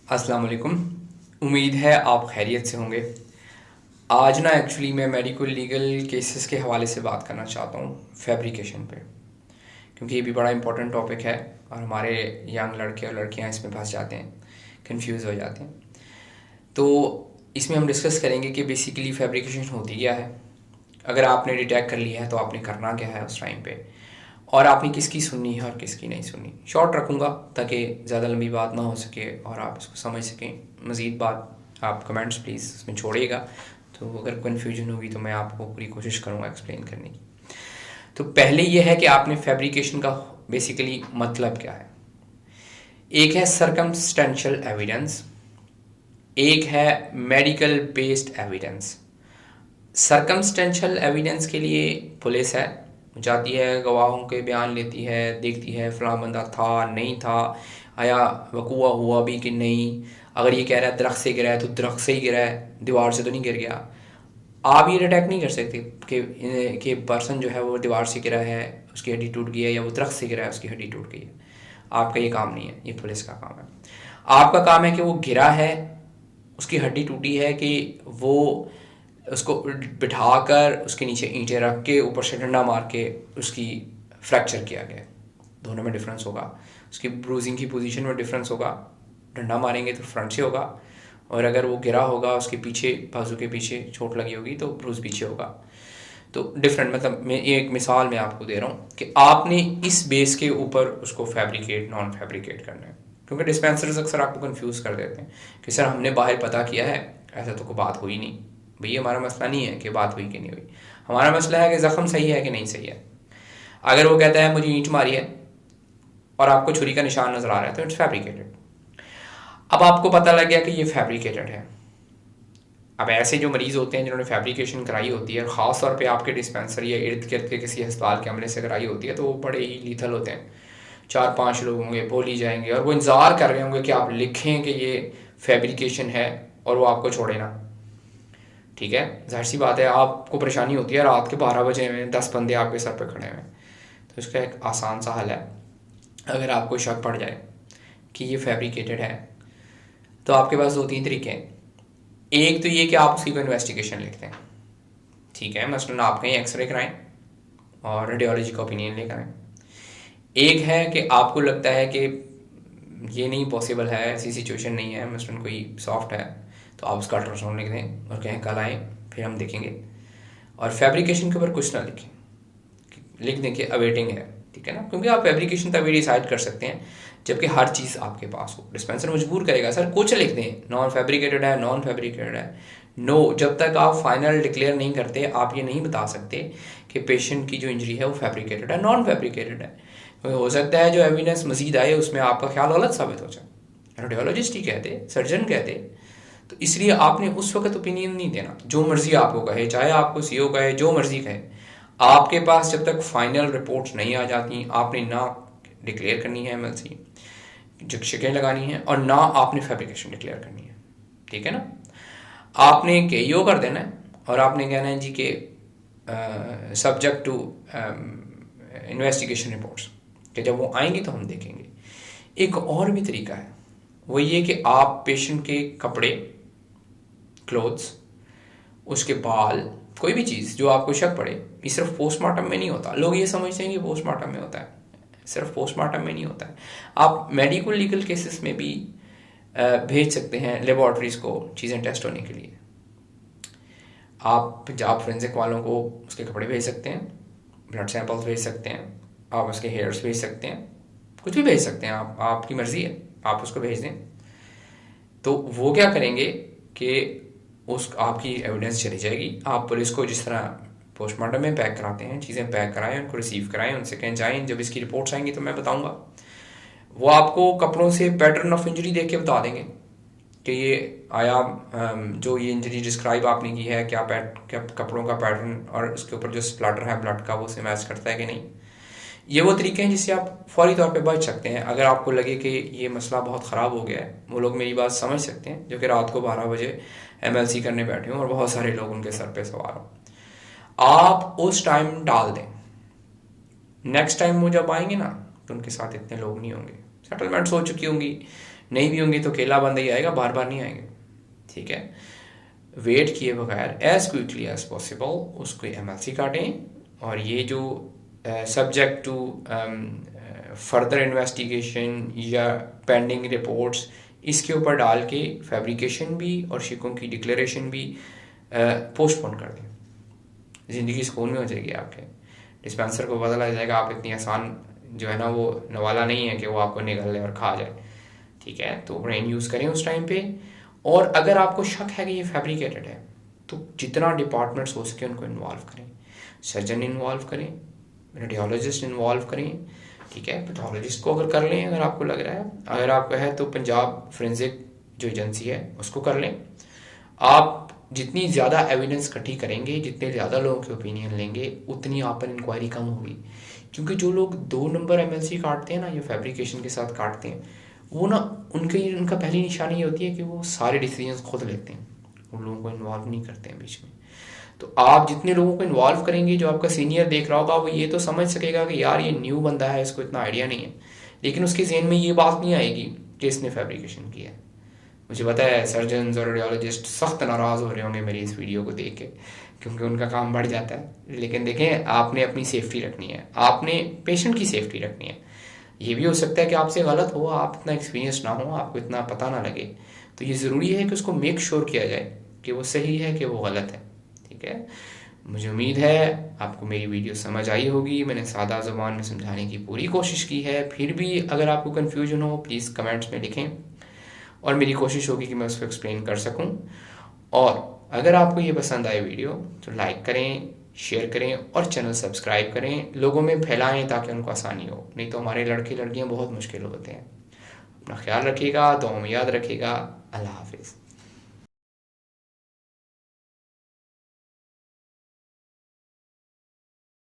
अस्सलाम वालेकुम। उम्मीद है आप खैरियत से होंगे। आज ना एक्चुअली मैं मेडिकल लीगल केसेस के हवाले से बात करना चाहता हूँ फैब्रिकेशन पे, क्योंकि ये भी बड़ा इंपॉर्टेंट टॉपिक है और हमारे यंग लड़के और लड़कियाँ इसमें फंस जाते हैं, कंफ्यूज हो जाते हैं। तो इसमें हम डिस्कस करेंगे कि बेसिकली फैब्रिकेशन होती क्या है, अगर आपने डिटेक्ट कर लिया है तो आपने करना क्या है उस टाइम पे, और आपने किसकी सुननी है और किसकी नहीं सुननी। शॉर्ट रखूँगा ताकि ज़्यादा लंबी बात ना हो सके और आप इसको समझ सकें। मज़ीद बात आप कमेंट्स प्लीज़ उसमें छोड़िएगा, तो अगर कन्फ्यूजन होगी तो मैं आपको पूरी कोशिश करूँगा एक्सप्लेन करने की। तो पहले ये है कि आपने फैब्रिकेशन का बेसिकली मतलब क्या है। एक है सर्कमस्टेंशियल एविडेंस, एक है medical based evidence. Circumstantial evidence के लिए पुलिस है, जाती है, गवाहों के बयान लेती है, देखती है फ़लाँ बंदा था नहीं था, आया वकूआ हुआ भी कि नहीं। अगर ये कह रहा है दरख्त से गिरा है तो दरख्त से ही गिरा है, दीवार से तो नहीं गिर गया। आप ये डिटेक्ट नहीं कर सकते कि पर्सन जो है वो दीवार से गिरा है, उसकी हड्डी टूट गई है, या वो दरख्त से गिरा है, उसकी हड्डी टूट गई है। आपका ये काम नहीं है, ये पुलिस का काम है। आपका काम है कि वो गिरा है, उसकी हड्डी टूटी है, कि वो उसको बिठाकर उसके नीचे ईंटें रख के ऊपर से डंडा मार के उसकी फ्रैक्चर किया गया। दोनों में डिफरेंस होगा, उसकी ब्रूजिंग की पोजीशन में डिफरेंस होगा। डंडा मारेंगे तो फ्रंट से होगा, और अगर वो गिरा होगा उसके पीछे बाजू के पीछे चोट लगी होगी तो ब्रूज पीछे होगा। तो डिफरेंट, मतलब मैं ये एक मिसाल मैं आपको दे रहा हूँ कि आपने इस बेस के ऊपर उसको फैब्रिकेट नॉन फैब्रिकेट करना है। क्योंकि डिस्पेंसर्स अक्सर आपको कंफ्यूज कर देते हैं कि सर हमने बाहर पता किया है, ऐसा तो कोई बात हुई नहीं। भैया हमारा मसला नहीं है कि बात हुई कि नहीं हुई, हमारा मसला है कि ज़ख्म सही है कि नहीं सही है। अगर वो कहता है मुझे ईंट मारी है और आपको छुरी का निशान नजर आ रहा है तो इट्स फैब्रिकेटेड। अब आपको पता लग गया कि ये फैब्रिकेटेड है। अब ऐसे जो मरीज़ होते हैं जिन्होंने फैब्रिकेशन कराई होती है, ख़ास तौर पे आपके डिस्पेंसर या इर्द गिर्द के किसी अस्पताल के अमले से कराई होती है, तो वो बड़े ही लीथल होते हैं। 4-5 लोग होंगे, बोली जाएंगे, और वो इंतज़ार कर रहे होंगे कि आप लिखें कि ये फैब्रिकेशन है और वो आपको छोड़े ना। ठीक है, जाहिर सी बात है आपको परेशानी होती है, रात के 12 बजे में 10 बंदे आपके सर पे खड़े हुए हैं। तो इसका एक आसान सा हल है, अगर आपको शक पड़ जाए कि ये फैब्रिकेटेड है तो आपके पास 2-3 तरीके हैं। एक तो ये कि आप उसकी कोई इन्वेस्टिगेशन लिखते हैं। ठीक है, मसलन आप कहीं एक्सरे कराएं और रेडियोलॉजी का ओपिनियन लेकर आएँ। एक है कि आपको लगता है कि ये नहीं पॉसिबल है, ऐसी सिचुएशन नहीं है, मसलन कोई सॉफ्ट है, तो आप उसका अल्ट्रासाउंड लिख दें और कहें कल आएँ फिर हम देखेंगे। और फैब्रिकेशन के ऊपर कुछ ना लिखें, लिख दें कि अवेटिंग है। ठीक है ना, क्योंकि आप फैब्रिकेशन तभी डिसाइड कर सकते हैं जबकि हर चीज़ आपके पास हो। डिस्पेंसर मजबूर करेगा, सर कुछ लिख दें, नॉन फैब्रिकेटेड है, नॉन फैब्रिकेटेड है। नो, जब तक आप फाइनल डिक्लेयर नहीं करते आप ये नहीं बता सकते कि पेशेंट की जो इंजरी है वो फैब्रिकेटेड है नॉन फैब्रिकेटेड है। क्योंकि हो सकता है जो एविडेंस मजीद आए उसमें आपका ख्याल गलत साबित हो जाए। रेडियोलॉजिस्ट ही कहते, सर्जन कहते। तो इसलिए आपने उस वक्त ओपिनियन नहीं देना, जो मर्जी आपको कहे, चाहे आपको सीओ कहे, जो मर्जी कहे। आपके पास जब तक फाइनल रिपोर्ट्स नहीं आ जाती आपने ना डिक्लेयर करनी है एमएलसी, शिकायत लगानी है, और ना आपने फैब्रिकेशन डिक्लेयर करनी है। ठीक है ना, आपने केईओ कर देना है और आपने कहना है जी के सब्जेक्ट टू इन्वेस्टिगेशन रिपोर्ट्स, कि जब वो आएंगी तो हम देखेंगे। एक और भी तरीका है, वो ये कि आप पेशेंट के कपड़े, क्लोथ्स, उसके बाल, कोई भी चीज़ जो आपको शक पड़े, ये सिर्फ पोस्टमार्टम में नहीं होता। लोग ये समझते हैं कि पोस्टमार्टम में होता है, सिर्फ पोस्टमार्टम में नहीं होता है। आप मेडिकल लीगल केसेस में भी भेज सकते हैं लेबॉर्ट्रीज को चीज़ें टेस्ट होने के लिए। आप फोरेंसिक वालों को उसके कपड़े भेज सकते हैं, ब्लड सैंपल्स भेज सकते हैं, आप उसके हेयर्स भेज सकते हैं, कुछ भी भेज सकते हैं आप, आपकी मर्ज़ी है, आप उसको भेज दें। तो वो क्या करेंगे कि उस आपकी एविडेंस चली जाएगी। आप पुलिस को जिस तरह पोस्टमार्टम में पैक कराते हैं, चीज़ें पैक कराएं, उनको रिसीव कराएं, उनसे कहें जाएं, जब इसकी रिपोर्ट्स आएंगी तो मैं बताऊंगा। वो आपको कपड़ों से पैटर्न ऑफ इंजरी देख के बता देंगे कि ये आया, जो ये इंजरी डिस्क्राइब आपने की है, क्या कपड़ों का पैटर्न और उसके ऊपर जो स्प्लैटर है ब्लड का वो से मैच करता है कि नहीं। ये वो तरीके हैं जिससे आप फौरी तौर पे बच सकते हैं। अगर आपको लगे कि ये मसला बहुत ख़राब हो गया है, वो लोग मेरी बात समझ सकते हैं जो कि रात को 12 बजे एमएलसी करने बैठे हों और बहुत सारे लोग उनके सर पे सवार हों। आप उस टाइम डाल दें, नेक्स्ट टाइम वो जब आएंगे ना तो उनके साथ इतने लोग नहीं होंगे, सेटलमेंट्स हो चुकी होंगी, नहीं भी होंगी तो केला बंदा ही आएगा, बार बार नहीं आएंगे, ठीक है। वेट किए बगैर एज क्विकली एज पॉसिबल उसको एमएलसी काटें, और ये जो सब्जेक्ट टू फर्दर इन्वेस्टिगेशन या पेंडिंग रिपोर्ट्स, इसके ऊपर डाल के फैब्रिकेशन भी और शिकों की डिक्लेरेशन भी पोस्टपोन कर दें। ज़िंदगी सुकून में हो जाएगी आपके। डिस्पेंसर को पता लग जाएगा आप इतनी आसान जो है ना वो नवाला नहीं है कि वो आपको निगल ले और खा जाए, ठीक है। तो ब्रेन यूज़ करें उस टाइम पे। और अगर आपको शक है कि ये फैब्रिकेटेड है तो जितना डिपार्टमेंट्स हो सके उनको इन्वॉल्व करें, सर्जन इन्वॉल्व करें, रेडियोलॉजिस्ट इन्वॉल्व करें, ठीक है। पैथोलॉजिस्ट को अगर कर लें अगर आपको लग रहा है, अगर आपको है तो पंजाब फोरेंसिक जो एजेंसी है उसको कर लें। आप जितनी ज़्यादा एविडेंस इकट्ठी करेंगे, जितने ज़्यादा लोगों के ओपिनियन लेंगे, उतनी आप पर इंक्वायरी कम होगी। क्योंकि जो लोग 2 नंबर एमएलसी काटते हैं ना, या फैब्रिकेशन के साथ काटते हैं, वो ना उनका पहली निशानी ये होती है कि वो सारे डिसीजंस खुद लेते हैं, उन लोगों को इन्वॉल्व नहीं करते हैं बीच में। तो आप जितने लोगों को इन्वॉल्व करेंगे, जो आपका सीनियर देख रहा होगा वो ये तो समझ सकेगा कि यार ये न्यू बंदा है, इसको इतना आइडिया नहीं है, लेकिन उसके जहन में ये बात नहीं आएगी कि इसने फैब्रिकेशन किया है। मुझे पता है सर्जन और रेडियोलॉजिस्ट सख्त नाराज़ हो रहे होंगे मेरी इस वीडियो को देख के, क्योंकि उनका काम बढ़ जाता है। लेकिन देखें, आपने अपनी सेफ्टी रखनी है, आपने पेशेंट की सेफ्टी रखनी है। ये भी हो सकता है कि आपसे गलत हो, आप इतना एक्सपीरियंस ना हो, आपको इतना पता ना लगे, तो ये ज़रूरी है कि उसको मेक श्योर किया जाए कि वो सही है कि वो गलत है, ठीक है। मुझे उम्मीद है आपको मेरी वीडियो समझ आई होगी। मैंने सादा ज़ुबान में समझाने की पूरी कोशिश की है। फिर भी अगर आपको कन्फ्यूजन हो प्लीज़ कमेंट्स में लिखें, और मेरी कोशिश होगी कि मैं उसको एक्सप्लेन कर सकूं। और अगर आपको ये पसंद आए वीडियो तो लाइक करें, शेयर करें और चैनल सब्सक्राइब करें, लोगों में फैलाएं ताकि उनको आसानी हो। नहीं तो हमारे लड़के लड़कियां बहुत मुश्किल होते हैं। अपना ख्याल रखिएगा, दुआ में याद रखिएगा। अल्लाह हाफिज़।